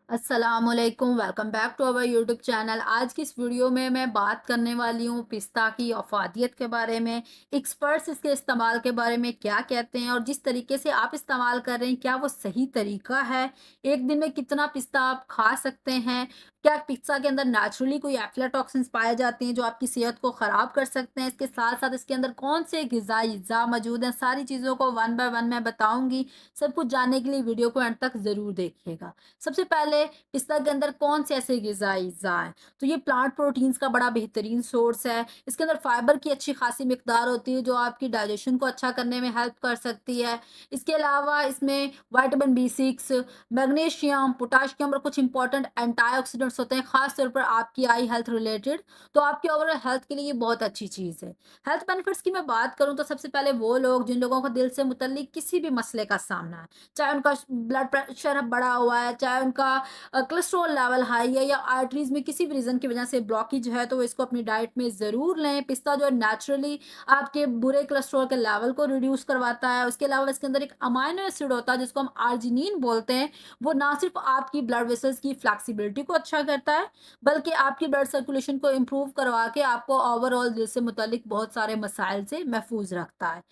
अस्सलामुअलैकुम, welcome back to our YouTube channel. आज की इस वीडियो में मैं बात करने वाली हूँ पिस्ता की अफादियत के बारे में। एक्सपर्ट्स इसके इस्तेमाल के बारे में क्या कहते हैं और जिस तरीके से आप इस्तेमाल कर रहे हैं क्या वो सही तरीका है। एक दिन में कितना पिस्ता आप खा सकते हैं। क्या पिस्ता के अंदर नेचुरली कोई एफ्लाटॉक्सिन्स पाए जाते हैं जो आपकी सेहत को ख़राब कर सकते हैं। इसके साथ साथ इसके अंदर कौन से ग़िज़ाई अज़्ज़ा मौजूद हैं, सारी चीज़ों को वन बाय वन मैं बताऊँगी। सब कुछ जानने के लिए वीडियो को एंड तक ज़रूर देखिएगा। सबसे पहले पिस्ता के अंदर कौन से ऐसे ग़िज़ाई अज़्ज़ा हैं, तो ये प्लांट प्रोटीन्स का बड़ा बेहतरीन सोर्स है। इसके अंदर फाइबर की अच्छी खासी मिकदार होती है जो आपकी डाइजेशन को अच्छा करने में हेल्प कर सकती है। इसके अलावा इसमें विटामिन बी6, मैग्नीशियम, पोटेशियम और कुछ इंपॉर्टेंट एंटीऑक्सीडेंट्स होते हैं, ख़ास तौर पर आपकी आई हेल्थ रिलेटेड। तो आपकी ओवरऑल हेल्थ के लिए ये बहुत अच्छी चीज़ है। हेल्थ बेनिफिट्स की मैं बात करूँ तो सबसे पहले वो लोग जिन लोगों को दिल से मुतल्लिक किसी भी मसले का सामना है, चाहे उनका ब्लड प्रेशर बढ़ा हुआ है, चाहे उनका कोलेस्ट्रॉल लेवल हाई है या आर्टरीज में किसी भी रीज़न की वजह से ब्लॉकेज है, तो इसको अपनी डाइट में ज़रूर लें। पिस्ता जो है नेचुरली आपके बुरे कोलेस्ट्रॉल के लेवल को रिड्यूस करवाता है। उसके अलावा इसके अंदर एक अमाइनो एसिड होता है जिसको हम आर्जिनिन बोलते हैं। वो ना सिर्फ आपकी ब्लड वेसल्स की फ्लेक्सिबिलिटी को अच्छा करता है, बल्कि आपकी ब्लड सर्कुलेशन को इम्प्रूव करवा के आपको ओवरऑल दिल से मुतल्लिक बहुत सारे मसाइल से महफूज रखता है।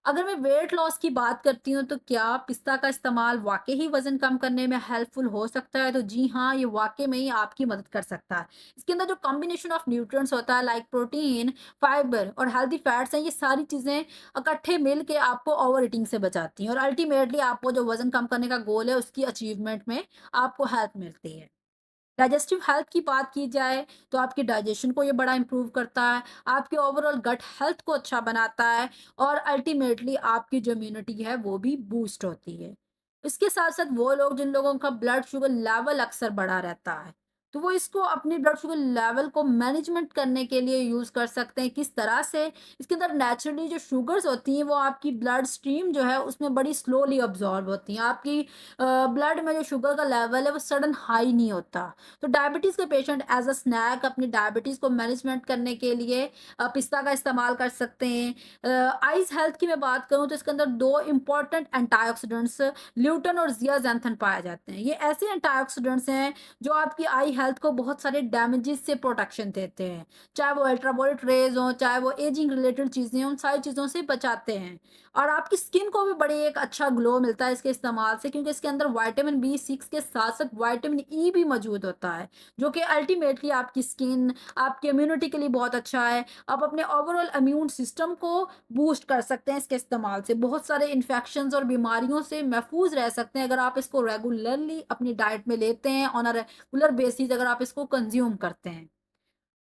अगर मैं वेट लॉस की बात करती हूँ तो क्या पिस्ता का इस्तेमाल वाक़ई ही वज़न कम करने में हेल्पफुल हो सकता है? तो जी हाँ, ये वाक़ई में ही आपकी मदद कर सकता है। इसके अंदर जो कॉम्बिनेशन ऑफ न्यूट्रिएंट्स होता है लाइक प्रोटीन, फाइबर और हेल्दी फैट्स हैं, ये सारी चीज़ें इकट्ठे मिल के आपको ओवर ईटिंग से बचाती हैं और अल्टीमेटली आपको जो वज़न कम करने का गोल है उसकी अचीवमेंट में आपको हेल्प मिलती है। डाइजेस्टिव हेल्थ की बात की जाए तो आपकी डाइजेशन को ये बड़ा इंप्रूव करता है, आपके ओवरऑल गट हेल्थ को अच्छा बनाता है और अल्टीमेटली आपकी जो इम्यूनिटी है वो भी बूस्ट होती है। इसके साथ साथ वो लोग जिन लोगों का ब्लड शुगर लेवल अक्सर बढ़ा रहता है, तो वो इसको अपने ब्लड शुगर लेवल को मैनेजमेंट करने के लिए यूज़ कर सकते हैं। किस तरह से? इसके अंदर नेचुरली जो शुगर्स होती हैं वो आपकी ब्लड स्ट्रीम जो है उसमें बड़ी स्लोली अब्जॉर्ब होती हैं। आपकी ब्लड में जो शुगर का लेवल है वो सडन हाई नहीं होता। तो डायबिटीज़ के पेशेंट एज़ अ स्नैक अपनी डायबिटीज़ को मैनेजमेंट करने के लिए पिस्ता का इस्तेमाल कर सकते हैं। आइज़ हेल्थ की मैं बात करूँ तो इसके अंदर 2 इम्पोर्टेंट एंटीऑक्सीडेंट्स ल्यूटन और ज़ियाज़ैंथन पाए जाते हैं। ये ऐसे एंटीऑक्सीडेंट्स हैं जो आपकी आई हेल्थ को बहुत सारे डैमेजेस से प्रोटेक्शन देते हैं। चाहे वो अल्ट्रावायलेट रेज़ हों, चाहे वो एजिंग रिलेटेड चीज़ें हों, उन सारी चीज़ों से बचाते हैं। और आपकी स्किन को भी बड़ी एक अच्छा ग्लो मिलता है इसके इस्तेमाल से, क्योंकि इसके अंदर विटामिन बी6 के साथ-साथ विटामिन ई भी मौजूद होता है, जो कि अल्टीमेटली आपकी स्किन, आपकी इम्यूनिटी के लिए बहुत अच्छा है। आप अपने ओवरऑल इम्यून सिस्टम को बूस्ट कर सकते हैं इसके इस्तेमाल से। बहुत सारे इन्फेक्शंस और बीमारियों से महफूज़ रह सकते हैं अगर आप इसको रेगुलरली अपनी डाइट में लेते हैं, ऑन अ रेगुलर बेसिस अगर आप इसको कंज़्यूम करते हैं।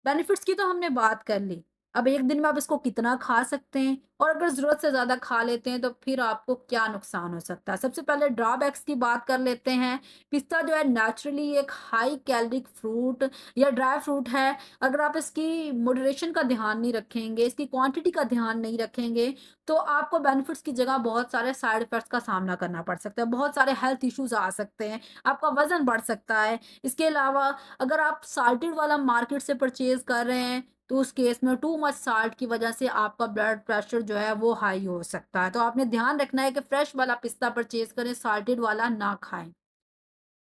बेनिफिट्स की तो हमने बात कर ली। अब एक दिन में आप इसको कितना खा सकते हैं और अगर ज़रूरत से ज़्यादा खा लेते हैं तो फिर आपको क्या नुकसान हो सकता है। सबसे पहले ड्रॉबैक्स की बात कर लेते हैं। पिस्ता जो है नेचुरली एक हाई कैलोरिक फ्रूट या ड्राई फ्रूट है। अगर आप इसकी मॉडरेशन का ध्यान नहीं रखेंगे, इसकी क्वांटिटी का ध्यान नहीं रखेंगे, तो आपको बेनिफिट्स की जगह बहुत सारे साइड इफ़ेक्ट्स का सामना करना पड़ सकता है। बहुत सारे हेल्थ इश्यूज़ आ सकते हैं, आपका वज़न बढ़ सकता है। इसके अलावा अगर आप साल्टेड वाला मार्केट से परचेज़ कर रहे हैं, तो उस केस में टू मच साल्ट की वजह से आपका ब्लड प्रेशर जो है वो हाई हो सकता है। तो आपने ध्यान रखना है कि फ्रेश वाला पिस्ता परचेज़ करें, साल्टेड वाला ना खाएँ।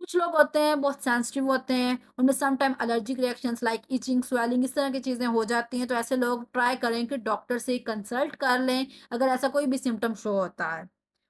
कुछ लोग होते हैं बहुत सेंसिटिव होते हैं, उनमें some time allergic reactions like itching, swelling इस तरह की चीज़ें हो जाती हैं, तो ऐसे लोग ट्राई करें कि डॉक्टर से कंसल्ट कर लें, अगर ऐसा कोई भी सिम्पटम शो होता है।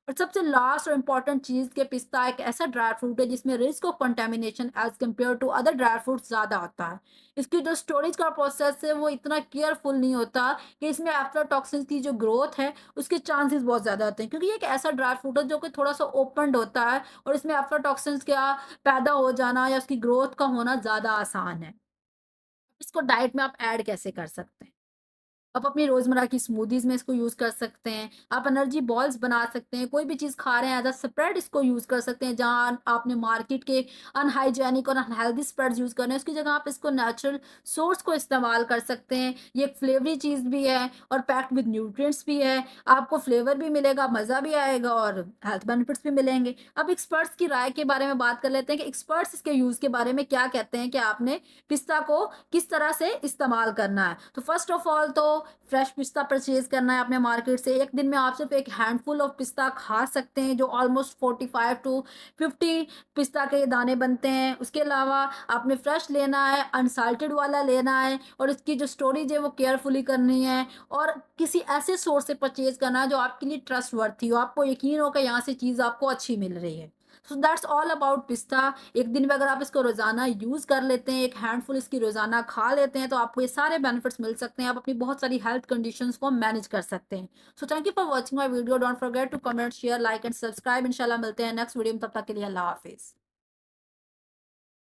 और सबसे लास्ट और इम्पोर्टेंट चीज़ कि पिस्ता एक ऐसा ड्राई फ्रूट है जिसमें risk of contamination as compare to other dry fruits ज़्यादा होता है। इसकी जो स्टोरेज का प्रोसेस है वो इतना केयरफुल नहीं होता कि इसमें एफ्लाटॉक्सिन्स की जो ग्रोथ है उसके चांसेस बहुत ज़्यादा होते हैं, क्योंकि ये एक ऐसा ड्राई फ्रूट है जो कि थोड़ा-सा ओपन्ड होता है और इसमें एफ्लाटॉक्सिन्स का पैदा हो जाना या उसकी ग्रोथ का होना ज़्यादा आसान है। इसको डाइट में आप ऐड कैसे कर सकते हैं? आप अपनी रोज़मर्रा की स्मूदीज़ में इसको यूज़ कर सकते हैं। आप एनर्जी बॉल्स बना सकते हैं। कोई भी चीज़ खा रहे हैं एज़ अ स्प्रेड इसको यूज़ कर सकते हैं। जहाँ आपने मार्केट के अनहाइजीनिक और अनहेल्दी स्प्रेड्स यूज़ करने हैं, उसकी जगह आप इसको नेचुरल सोर्स को इस्तेमाल कर सकते हैं। ये एक फ्लेवरी चीज़ भी है और पैक्ड विद न्यूट्रिएंट्स भी है। आपको फ्लेवर भी मिलेगा, मज़ा भी आएगा और हेल्थ बेनिफिट्स भी मिलेंगे। अब एक्सपर्ट्स की राय के बारे में बात कर लेते हैं कि एक्सपर्ट्स इसके यूज़ के बारे में क्या कहते हैं कि आपने पिस्ता को किस तरह से इस्तेमाल करना है। तो फर्स्ट ऑफ ऑल तो फ्रेश पिस्ता परचेज़ करना है अपने मार्केट से, एक दिन में आप सिर्फ़ एक हैंडफुल ऑफ पिस्ता खा सकते हैं, जो ऑलमोस्ट 45 टू 50 पिस्ता के दाने बनते हैं। उसके अलावा आपने फ्रेश लेना है, अनसाल्टेड वाला लेना है और इसकी जो स्टोरेज है वो केयरफुली करनी है और किसी ऐसे सोर्स से परचेज़ करना है जो आपके लिए ट्रस्टवर्थी हो, आपको यकीन हो कि यहाँ से चीज़ आपको अच्छी मिल रही है। सो दैट्स ऑल अबाउट पिस्ता। एक दिन में अगर आप इसको रोज़ाना यूज़ कर लेते हैं, एक हैंडफुल इसकी रोज़ाना खा लेते हैं, तो आपको ये सारे बेनिफिट्स मिल सकते हैं। आप अपनी बहुत सारी हेल्थ कंडीशंस को मैनेज कर सकते हैं। So thank you for watching my video. Don't forget to comment, share, like and subscribe. इंशाल्लाह मिलते हैं नेक्स्ट वीडियो में, तब तक के लिए अल्लाह हाफ़िज़।